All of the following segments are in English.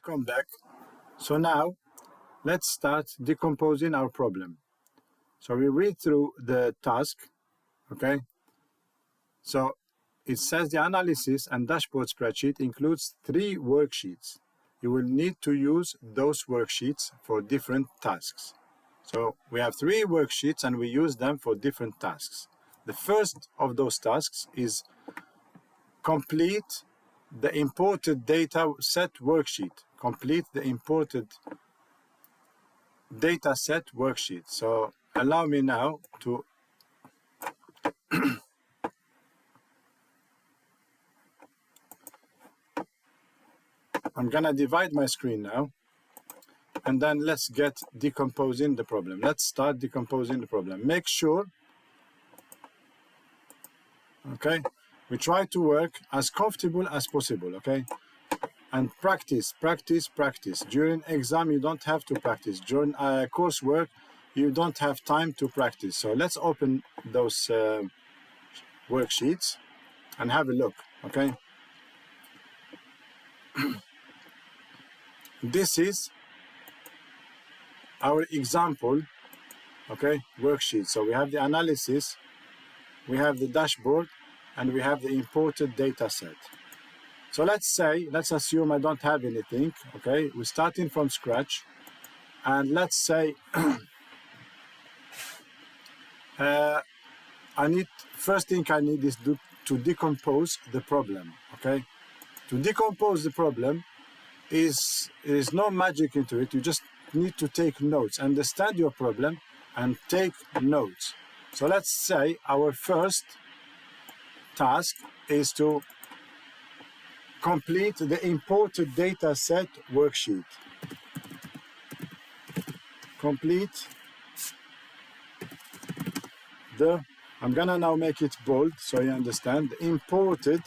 Welcome back. So now let's start decomposing our problem. So we read through the task, okay? So it says the analysis and dashboard spreadsheet includes 3 worksheets. You will need to use those worksheets for different tasks. So we have 3 worksheets and we use them for different tasks. The first of those tasks is complete the imported data set worksheet. Complete the imported data set worksheet. So allow me now to I'm gonna divide my screen now, and then let's get decomposing the problem. Let's start decomposing the problem. Make sure, okay, we try to work as comfortable as possible, okay? And practice. During exam, you don't have to practice. During coursework, you don't have time to practice. So let's open those worksheets and have a look, okay? This is our example, okay, worksheet. So we have the analysis, we have the dashboard, and we have the imported data set. So let's assume I don't have anything, okay? We're starting from scratch, and let's say first thing I need is to decompose the problem, okay? To decompose the problem is no magic into it. You just need to take notes, understand your problem, and take notes. So let's say our first task is to complete the imported data set worksheet. Complete I'm gonna now make it bold so you understand, the imported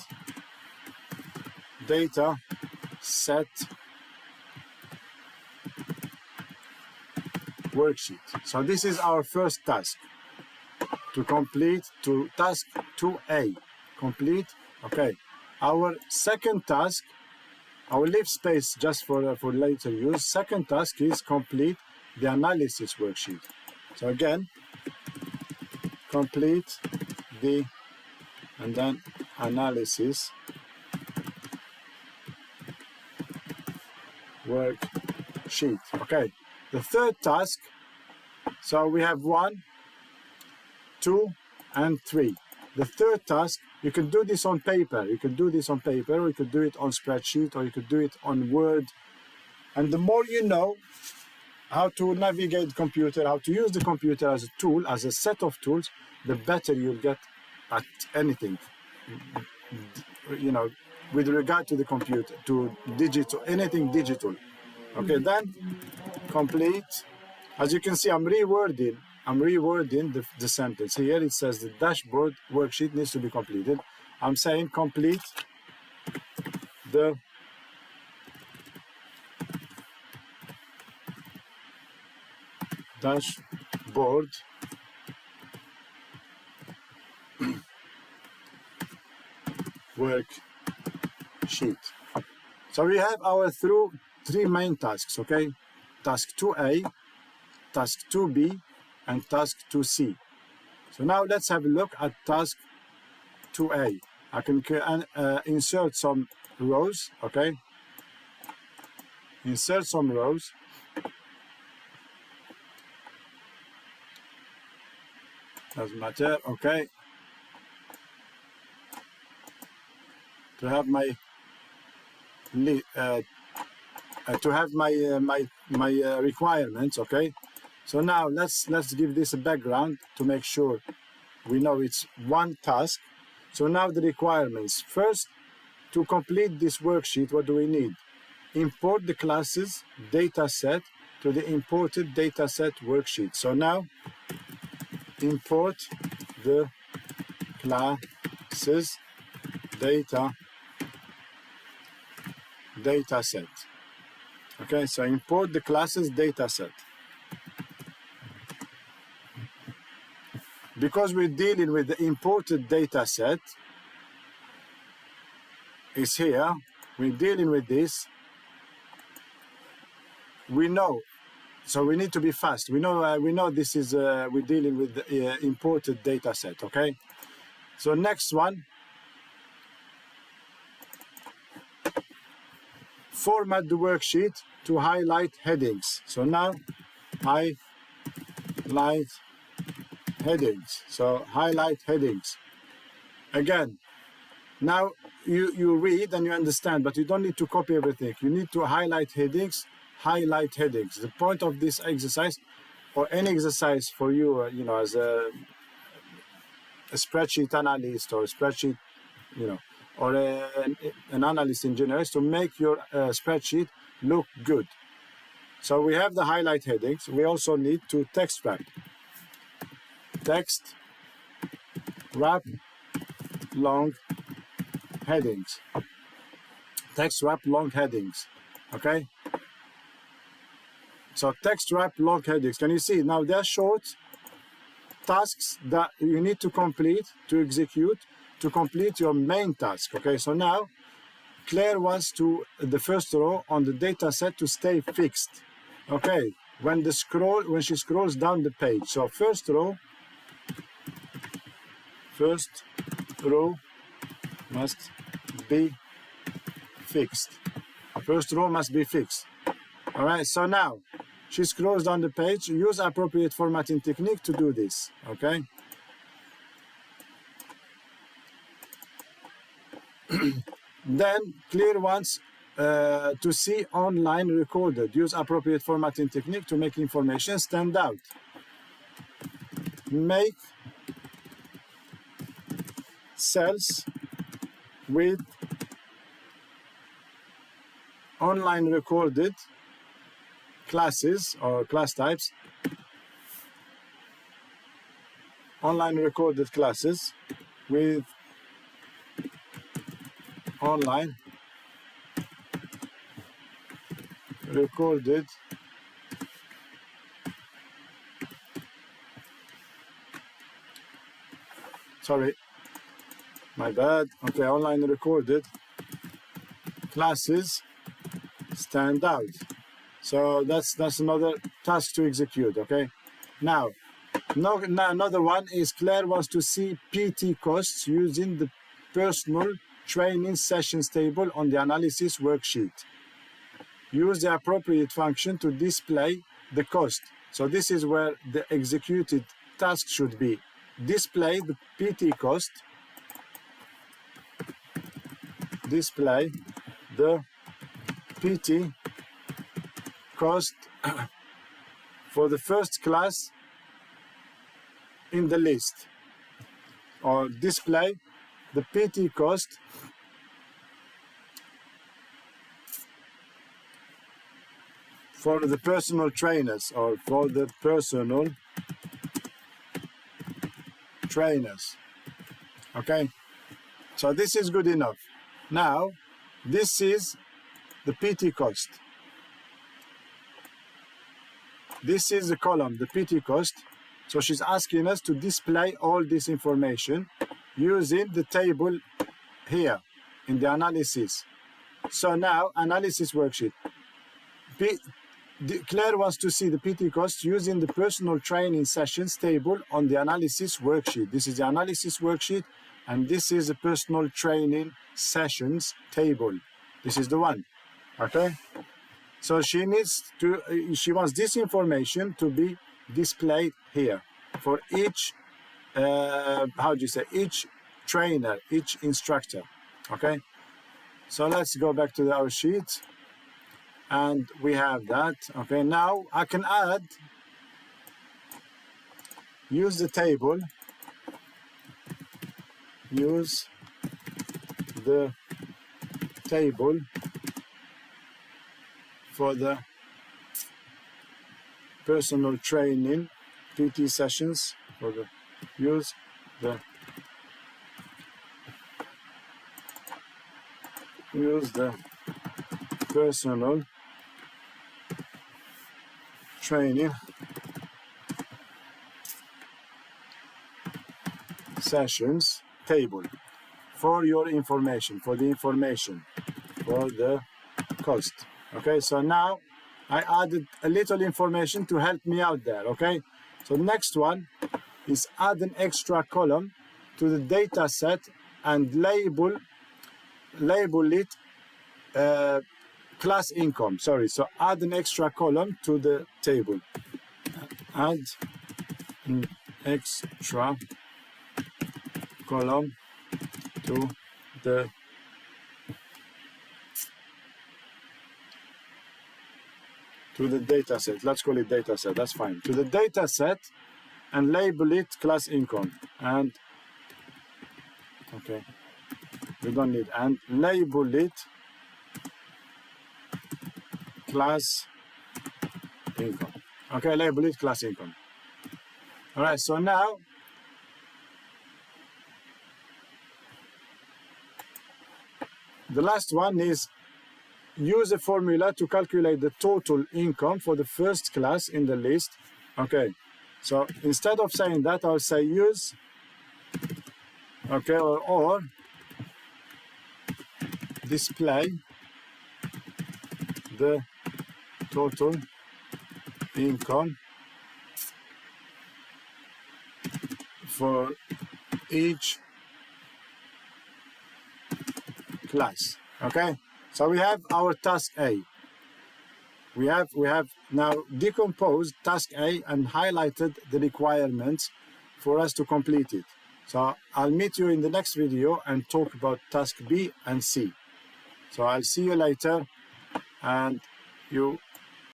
data set worksheet. So this is our first task, to complete, to task 2A. Complete, okay. Our second task, I will leave space just for later use. Second task is complete the analysis worksheet. So again, complete the, and then analysis worksheet. Okay. The third task, so we have 1, 2, and 3. The third task, you can do this on paper. You can do this on paper, or you could do it on spreadsheet, or you could do it on Word. And the more you know how to navigate the computer, how to use the computer as a tool, as a set of tools, the better you'll get at anything, you know, with regard to the computer, to digital, anything digital. Okay, then complete. As you can see, I'm rewording the sentence. Here it says the dashboard worksheet needs to be completed. I'm saying complete the dashboard worksheet. So we have our 3 main tasks, okay? Task 2A, task 2B, and task 2C. So now let's have a look at task 2A. I can insert some rows, okay? Insert some rows. Doesn't matter, okay? To have my requirements, okay? So now let's give this a background to make sure we know it's one task. So now the requirements. First, to complete this worksheet, what do we need? Import the classes data set to the imported data set worksheet. So now import the classes data set. Okay, so import the classes data set. Because we're dealing with the imported data set, is here, we're dealing with this, we know. So we need to be fast. We know this is we're dealing with the imported data set. Okay. So next one, format the worksheet to highlight headings. So now highlight headings. So highlight headings. Again, now you read and you understand, but you don't need to copy everything. You need to highlight headings. Highlight headings. The point of this exercise, or any exercise for you, you know, as a spreadsheet analyst or a spreadsheet, you know, or an analyst in general, is to make your spreadsheet look good. So we have the highlight headings. We also need to text wrap. Text wrap long headings. Text wrap long headings. Okay. So text wrap long headings. Can you see now? They're short tasks that you need to complete, to execute, to complete your main task. Okay. So now Claire wants to the first row on the data set to stay fixed. Okay. When she scrolls down the page. So first row must be fixed. First row must be fixed. All right. So now she scrolls down the page. Use appropriate formatting technique to do this. Okay. Then Claire wants to see online recorded. Use appropriate formatting technique to make information stand out. Make cells with online recorded classes or class types. Online recorded classes with online recorded my bad. Okay, online recorded classes stand out. So that's another task to execute. Okay. Now another one is Claire wants to see PT costs using the personal training sessions table on the analysis worksheet. Use the appropriate function to display the cost. So this is where the executed task should be. Display the PT cost. Display the PT cost for the first class in the list, or display the PT cost for the personal trainers, or for the personal trainers. Okay, so this is good enough. Now this is the PT cost. This is the column, the PT cost. So she's asking us to display all this information using the table here in the analysis. So now, analysis worksheet. Claire wants to see the PT cost using the personal training sessions table on the analysis worksheet. This is the analysis worksheet, and this is the personal training sessions table. This is the one. Okay? So she wants this information to be displayed here for each, each trainer, each instructor. Okay? So let's go back to our sheet. And we have that. Okay, now I can use the table, for the personal training PT sessions, use the personal training sessions table for your information, for the cost. Okay, so now I added a little information to help me out there, okay? So next one is add an extra column to the data set and label it class income. Sorry, so add an extra column to the table. Add an extra column to the data set. Let's call it data set, that's fine. To the data set and label it class income. And okay, we don't need, and label it class income. Okay, label it class income. All right, so now the last one is use a formula to calculate the total income for the first class in the list. Okay, so instead of saying that, I'll say use, okay, or display the total income for each class. Okay, so we have our task A. We have now decomposed task A and highlighted the requirements for us to complete it. So I'll meet you in the next video and talk about task B and C. So I'll see you later, and you